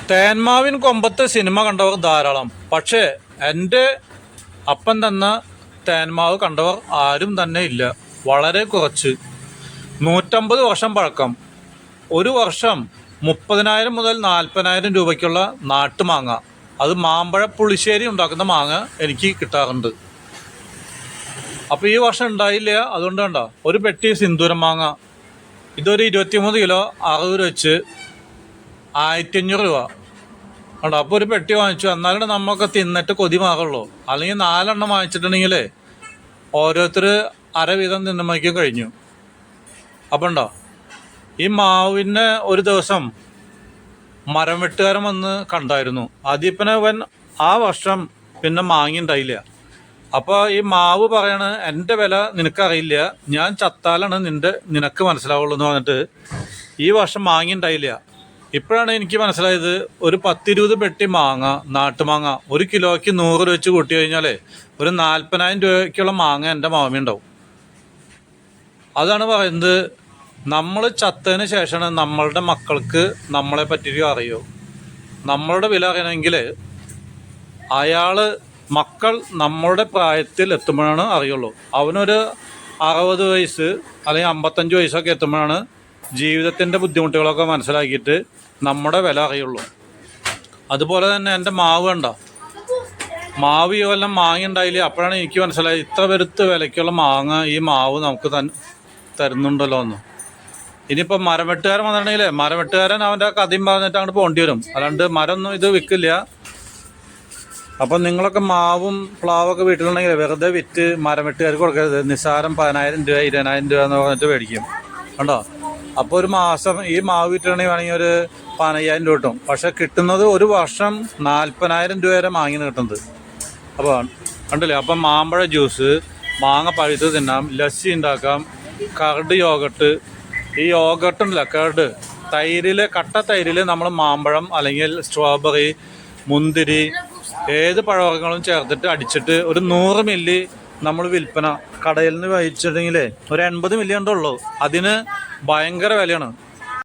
തേന്മാവിൻ കൊമ്പത്ത് cinema കണ്ടവർ ധാരാളം. പക്ഷേ എൻ്റെ അപ്പൻ തന്ന തേന്മാവ് കണ്ടവർ ആരും തന്നെ ഇല്ല. വളരെ കുറച്ച്. 150 വർഷം പഴക്കം. ഒരു വർഷം 30,000 മുതൽ 40,000 രൂപയ്ക്കുള്ള നാട്ടുമാങ്ങ, അത് മാമ്പഴ പുളിശ്ശേരി ഉണ്ടാക്കുന്ന മാങ്ങ എനിക്ക് കിട്ടാറുണ്ട്. അപ്പോൾ ഈ വർഷം ഉണ്ടായില്ല. അതുകൊണ്ട് കണ്ടോ, ഒരു പെട്ടി സിന്ദൂരം മാങ്ങ, ഇതൊരു 23 കിലോ 60 രൂപ വെച്ച് 1500 രൂപ കണ്ടോ. അപ്പോൾ ഒരു പെട്ടി വാങ്ങിച്ചു. എന്നാലും നമുക്ക് തിന്നിട്ട് കൊതി മാറുള്ളൂ. അല്ലെങ്കിൽ 4 എണ്ണം വാങ്ങിച്ചിട്ടുണ്ടെങ്കിൽ ഓരോരുത്തർ അര വീതം തിന്നുമ്പോഴേക്കും കഴിഞ്ഞു. അപ്പം ഉണ്ടോ, ഈ മാവിന് ഒരു ദിവസം മരം വെട്ടുകാരൻ വന്ന് കണ്ടായിരുന്നു. ആദ്യപ്പനവൻ ആ വർഷം പിന്നെ മാങ്ങിണ്ടായില്ല. അപ്പോൾ ഈ മാവ് പറയണ എൻ്റെ വില നിനക്കറിയില്ല, ഞാൻ ചത്താലാണ് നിനക്ക് മനസ്സിലാവുള്ളൂ എന്ന് പറഞ്ഞിട്ട് ഈ വർഷം മാങ്ങിണ്ടായില്ല. ഇപ്പോഴാണ് എനിക്ക് മനസ്സിലായത്, ഒരു 10-20 പെട്ടി മാങ്ങ, നാട്ടുമാങ്ങ, 1 കിലോയ്ക്ക് 100 രൂപ വെച്ച് കൂട്ടി കഴിഞ്ഞാൽ ഒരു 40,000 രൂപയ്ക്കുള്ള മാങ്ങ എൻ്റെ മാമി ഉണ്ടാവും. അതാണ് പറയുന്നത്, നമ്മൾ ചത്തതിന് ശേഷമാണ് നമ്മളുടെ മക്കൾക്ക് നമ്മളെ പറ്റി അറിയൂ. നമ്മളുടെ വില അറിയണമെങ്കിൽ മക്കൾ നമ്മളുടെ പ്രായത്തിൽ എത്തുമ്പോഴാണ് അറിയുള്ളൂ. അവനൊരു 60 വയസ്സ് അല്ലെങ്കിൽ 55 വയസ്സൊക്കെ എത്തുമ്പോഴാണ് ജീവിതത്തിൻ്റെ ബുദ്ധിമുട്ടുകളൊക്കെ മനസ്സിലാക്കിയിട്ട് നമ്മുടെ വില അറിയുള്ളൂ. അതുപോലെ തന്നെ എൻ്റെ മാവ് കണ്ടോ, മാവ് ഈ കൊല്ലം മാങ്ങ ഉണ്ടായില്ല. അപ്പോഴാണ് എനിക്ക് മനസ്സിലായത്, ഇത്ര പെരുത്ത് വിലയ്ക്കുള്ള മാങ്ങ ഈ മാവ് നമുക്ക് തരുന്നുണ്ടല്ലോ എന്ന്. ഇനിയിപ്പോൾ മരം വെട്ടുകാരൻ വന്നിട്ടുണ്ടെങ്കിൽ മരം വെട്ടുകാരൻ അവൻ്റെ കഥയും പറഞ്ഞിട്ട് അങ്ങോട്ട് പോകേണ്ടി വരും. അല്ലാണ്ട് മരമൊന്നും ഇത് വിൽക്കില്ല. അപ്പം നിങ്ങളൊക്കെ മാവും പ്ലാവൊക്കെ വീട്ടിലുണ്ടെങ്കിൽ വെറുതെ വിറ്റ് മരം വെട്ടുകാർക്ക് കൊടുക്കരുത്. നിസ്സാരം 10,000 രൂപ 20,000 രൂപ എന്ന് പറഞ്ഞിട്ട് മേടിക്കും കണ്ടോ. അപ്പോൾ ഒരു മാസം ഈ മാവ് വിറ്റിട്ടുണ്ടെങ്കിൽ വേണമെങ്കിൽ ഒരു 15,000 രൂപ കിട്ടും. പക്ഷെ കിട്ടുന്നത് ഒരു വർഷം 40,000 രൂപ വരെ മാങ്ങിന് കിട്ടുന്നത്. അപ്പോൾ കണ്ടില്ലേ. അപ്പം മാമ്പഴ ജ്യൂസ്, മാങ്ങ പഴുത്ത് തിന്നാം, ലസ്സി ഉണ്ടാക്കാം, കർഡ് യോഗട്ട്. ഈ യോഗട്ട് ഉണ്ടല്ലോ, കർഡ് തൈരിൽ, കട്ട തൈരിൽ നമ്മൾ മാമ്പഴം അല്ലെങ്കിൽ സ്ട്രോബെറി, മുന്തിരി, ഏത് പഴവർഗ്ഗങ്ങളും ചേർത്തിട്ട് അടിച്ചിട്ട് ഒരു 100 മില്ലി നമ്മൾ വിൽപ്പന കടയിൽ നിന്ന് വഹിച്ചിട്ടുണ്ടെങ്കിൽ ഒരു 80 മില്ലി ഉള്ളൂ. അതിന് ഭയങ്കര വിലയാണ്.